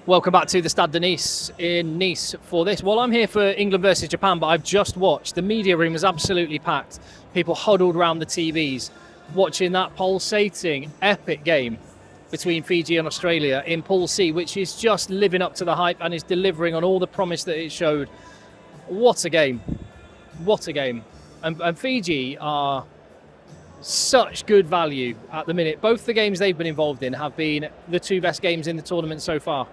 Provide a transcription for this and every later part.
Welcome back to the Stade de Nice in Nice for this. Well, I'm here for England versus Japan, but I've just watched. The media room was absolutely packed. People huddled around the TVs, watching that pulsating, epic game between Fiji and Australia in Pool C, which is just living up to the hype and is delivering on all the promise that it showed. What a game. What a game. And Fiji are such good value at the minute. Both the games they've been involved in have been the two best games in the tournament so far.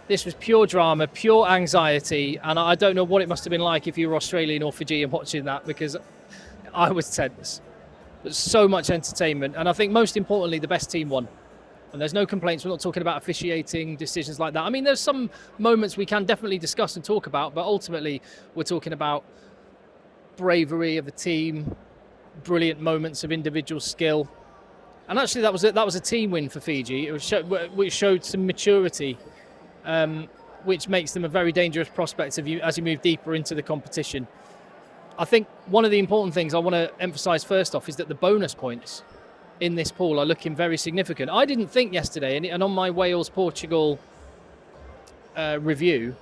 This was pure drama, pure anxiety, and I don't know what it must have been like if you were Australian or Fijian watching that, because I was tense. There's so much entertainment, and I think most importantly, the best team won. And there's no complaints. We're not talking about officiating, decisions like that. I mean, there's some moments we can definitely discuss and talk about, but ultimately we're talking about bravery of the team, brilliant moments of individual skill. And actually that was a team win for Fiji. Which showed some maturity, which makes them a very dangerous prospect as you move deeper into the competition. I think one of the important things I want to emphasise first off is that the bonus points in this pool are looking very significant. I didn't think yesterday, and on my Wales-Portugal review,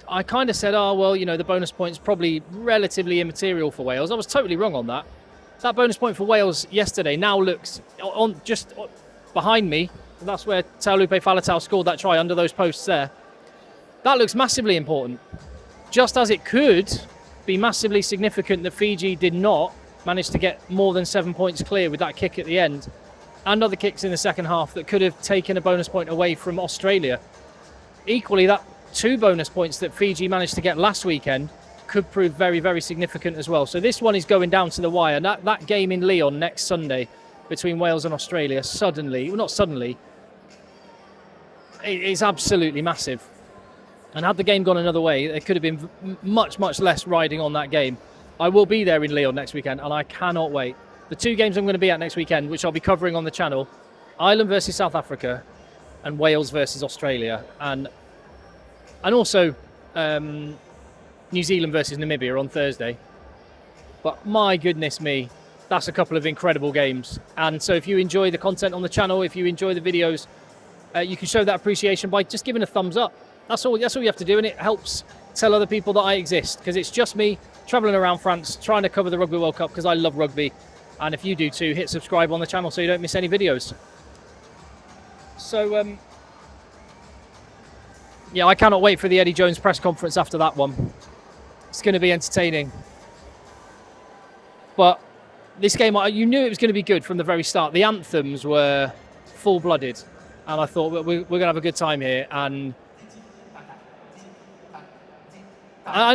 I kind of said, the bonus point's probably relatively immaterial for Wales. I was totally wrong on that. That bonus point for Wales yesterday now looks on just behind me. That's where Taulupe Faletau scored that try under those posts there. That looks massively important. Just as it could be massively significant that Fiji did not manage to get more than 7 points clear with that kick at the end, and other kicks in the second half that could have taken a bonus point away from Australia. Equally, that 2 bonus points that Fiji managed to get last weekend could prove very, very significant as well. So this one is going down to the wire. That game in Lyon next Sunday between Wales and Australia it's absolutely massive. And had the game gone another way, there could have been much, much less riding on that game. I will be there in Lyon next weekend, and I cannot wait. The 2 games I'm going to be at next weekend, which I'll be covering on the channel, Ireland versus South Africa and Wales versus Australia. And also New Zealand versus Namibia on Thursday. But my goodness me, that's a couple of incredible games. And so if you enjoy the content on the channel, if you enjoy the videos, you can show that appreciation by just giving a thumbs up. That's all you have to do, and it helps tell other people that I exist, because it's just me travelling around France trying to cover the Rugby World Cup because I love rugby. And if you do too, hit subscribe on the channel so you don't miss any videos. So I cannot wait for the Eddie Jones press conference after that one. It's going to be entertaining. But this game, you knew it was going to be good from the very start. The anthems were full-blooded, and I thought we're going to have a good time here. And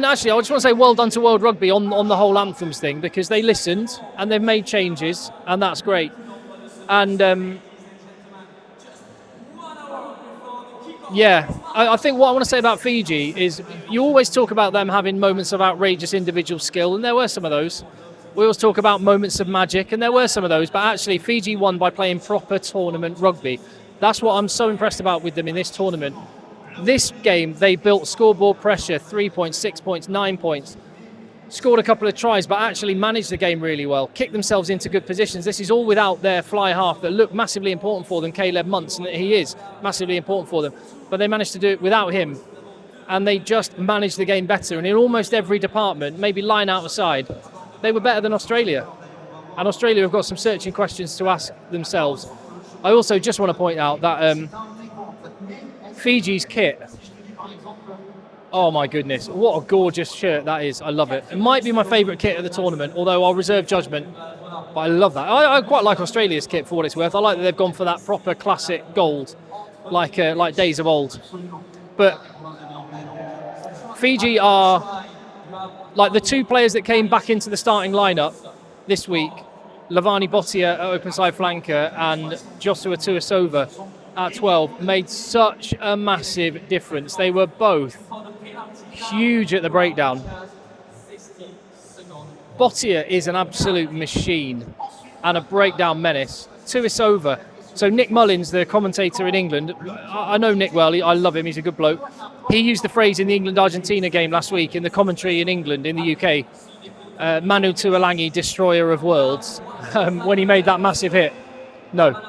actually, I just want to say well done to World Rugby on the whole anthems thing, because they listened and they've made changes, and that's great. And I think what I want to say about Fiji is you always talk about them having moments of outrageous individual skill, and there were some of those. We always talk about moments of magic, and there were some of those, but actually Fiji won by playing proper tournament rugby. That's what I'm so impressed about with them in this tournament. This game, they built scoreboard pressure, 3 points, 6 points, 9 points, scored a couple of tries, but actually managed the game really well, kicked themselves into good positions. This is all without their fly half that looked massively important for them, Caleb Muntz, and he is massively important for them. But they managed to do it without him, and they just managed the game better. And in almost every department, maybe line out aside, they were better than Australia. And Australia have got some searching questions to ask themselves. I also just want to point out that Fiji's kit, oh my goodness, what a gorgeous shirt that is. I love it. It might be my favourite kit of the tournament, although I'll reserve judgment. But I love that. I quite like Australia's kit for what it's worth. I like that they've gone for that proper classic gold, like days of old. But Fiji are like the 2 players that came back into the starting lineup this week, Lavani Bottia at open side flanker and Joshua Tuisova at 12, made such a massive difference. They were both huge at the breakdown. Bottia is an absolute machine and a breakdown menace. Tuisova. So Nick Mullins, the commentator in England, I know Nick well, I love him, he's a good bloke. He used the phrase in the England-Argentina game last week in the commentary in England, in the UK, Manu Tuolangi, destroyer of worlds, when he made that massive hit. No.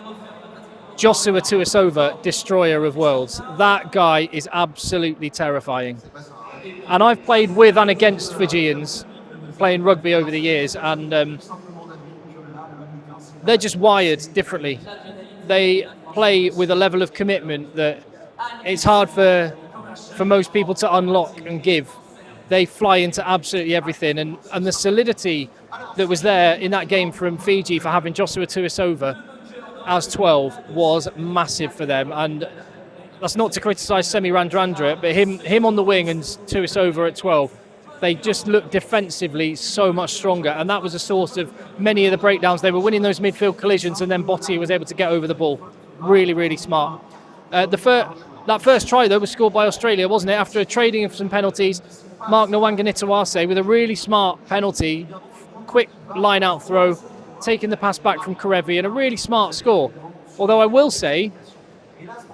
Joshua Tuisova, destroyer of worlds. That guy is absolutely terrifying. And I've played with and against Fijians playing rugby over the years, and they're just wired differently. They play with a level of commitment that it's hard for most people to unlock and give. They fly into absolutely everything, and the solidity that was there in that game from Fiji for having Joshua Tuisova as 12 was massive for them. And that's not to criticise Semi Radradra, but him on the wing and Tuisova at 12, they just looked defensively so much stronger, and that was a source of many of the breakdowns. They were winning those midfield collisions, and then Botti was able to get over the ball. Really, really smart. That first try, though, was scored by Australia, wasn't it? After a trading of some penalties, Mark Nwanganitawase with a really smart penalty, quick line-out throw, taking the pass back from Karevi, and a really smart score. Although I will say,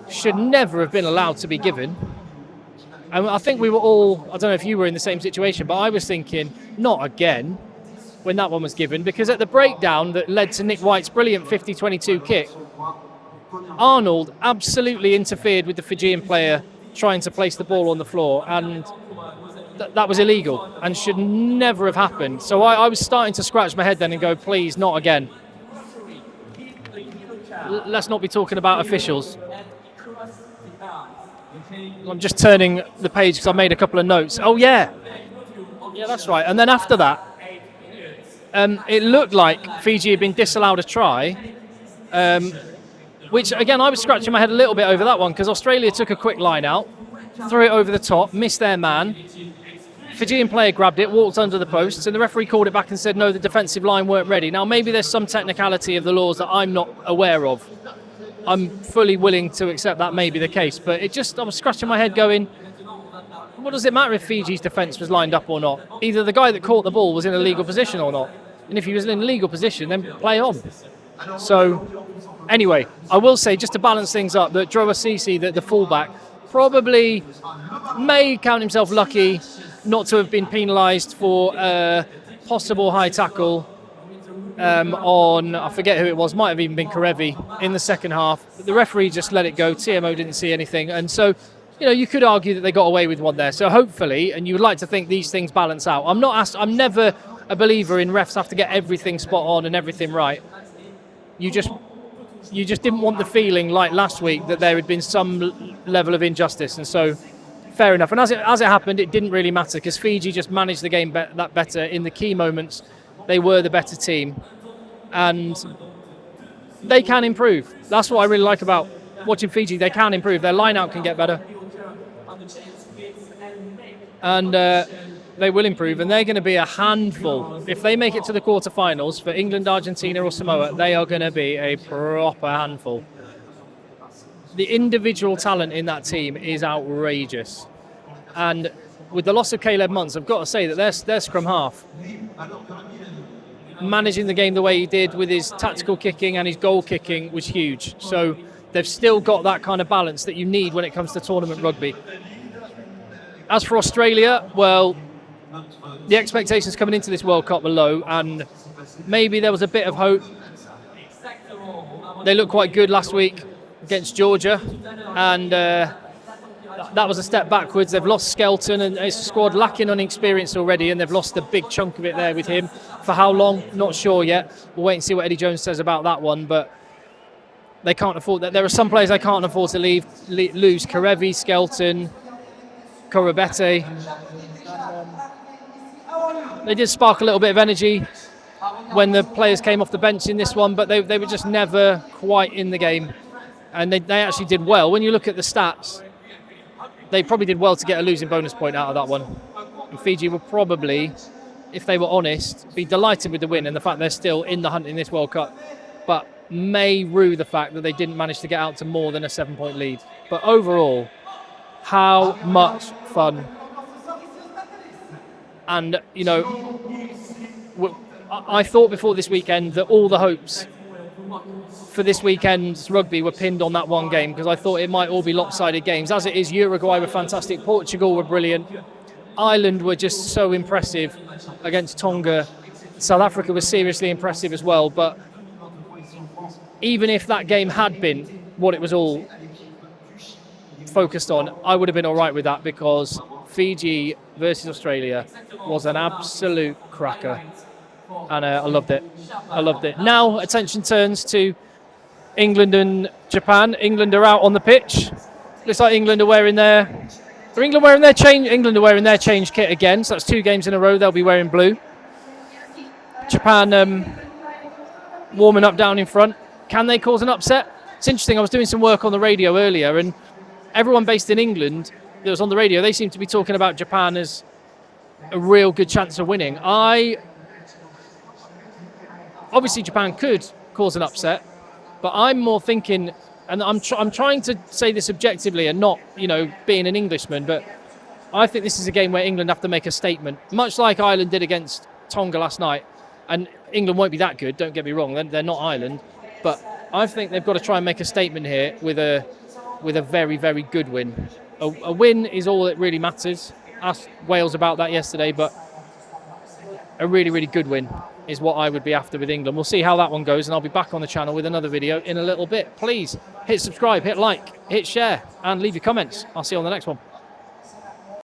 should never have been allowed to be given. And I think we were all, I don't know if you were in the same situation, but I was thinking, not again, when that one was given, because at the breakdown that led to Nick White's brilliant 50-22 kick, Arnold absolutely interfered with the Fijian player trying to place the ball on the floor, and that was illegal and should never have happened. So I was starting to scratch my head then and go, please, not again. Let's not be talking about officials. I'm just turning the page because I made a couple of notes. Oh, yeah, that's right. And then after that, it looked like Fiji had been disallowed a try, which, again, I was scratching my head a little bit over that one because Australia took a quick line out, threw it over the top, missed their man. Fijian player grabbed it, walked under the posts, and the referee called it back and said, no, the defensive line weren't ready. Now, maybe there's some technicality of the laws that I'm not aware of. I'm fully willing to accept that may be the case, but I was scratching my head going, what does it matter if Fiji's defence was lined up or not? Either the guy that caught the ball was in a legal position or not. And if he was in a legal position, then play on. So, anyway, I will say, just to balance things up, that Droa Sisi, the fullback, probably may count himself lucky not to have been penalised for a possible high tackle on, I forget who it was, might have even been Karevi in the second half. But the referee just let it go. TMO didn't see anything. And so, you could argue that they got away with one there. So hopefully, and you would like to think these things balance out. I'm never a believer in refs have to get everything spot on and everything right. You just didn't want the feeling like last week that there had been some level of injustice. And so, fair enough. And as it happened, it didn't really matter because Fiji just managed the game that better in the key moments. They were the better team, and they can improve. That's what I really like about watching Fiji. They can improve. Their line-out can get better, and they will improve. And they're going to be a handful if they make it to the quarterfinals for England, Argentina, or Samoa. They are going to be a proper handful. The individual talent in that team is outrageous, and with the loss of Caleb Muntz, I've got to say that their scrum half, managing the game the way he did with his tactical kicking and his goal kicking was huge. So they've still got that kind of balance that you need when it comes to tournament rugby. As for Australia, well, the expectations coming into this World Cup were low, and maybe there was a bit of hope. They looked quite good last week against Georgia, and that was a step backwards. They've lost Skelton, and it's a squad lacking on experience already, and they've lost a big chunk of it there with him. For how long? Not sure yet. We'll wait and see what Eddie Jones says about that one, but they can't afford that. There are some players they can't afford to lose. Karevi, Skelton, Korobete. They did spark a little bit of energy when the players came off the bench in this one, but they were just never quite in the game. And they actually did well. When you look at the stats, they probably did well to get a losing bonus point out of that one. And Fiji will probably, if they were honest, be delighted with the win and the fact they're still in the hunt in this World Cup, but may rue the fact that they didn't manage to get out to more than a 7-point lead. But overall, how much fun. And, I thought before this weekend that all the hopes for this weekend's rugby were pinned on that one game, because I thought it might all be lopsided games. As it is, Uruguay were fantastic, Portugal were brilliant, Ireland were just so impressive against Tonga, South Africa was seriously impressive as well. But even if that game had been what it was all focused on, I would have been all right with that, because Fiji versus Australia was an absolute cracker, and I loved it. I loved it. Now attention turns to England and Japan. England are out on the pitch. Looks like England are wearing their England are wearing their change kit again. So that's 2 games in a row they'll be wearing blue. Japan warming up down in front. Can they cause an upset? It's interesting. I was doing some work on the radio earlier, and everyone based in England that was on the radio, they seem to be talking about Japan as a real good chance of winning. Obviously Japan could cause an upset, but I'm more thinking, and I'm trying to say this objectively and not, being an Englishman, but I think this is a game where England have to make a statement, much like Ireland did against Tonga last night. And England won't be that good, don't get me wrong, they're not Ireland, but I think they've got to try and make a statement here with a very, very good win. A win is all that really matters. Asked Wales about that yesterday, but a really, really good win is what I would be after with England. We'll see how that one goes, and I'll be back on the channel with another video in a little bit. Please hit subscribe, hit like, hit share, and leave your comments. I'll see you on the next one.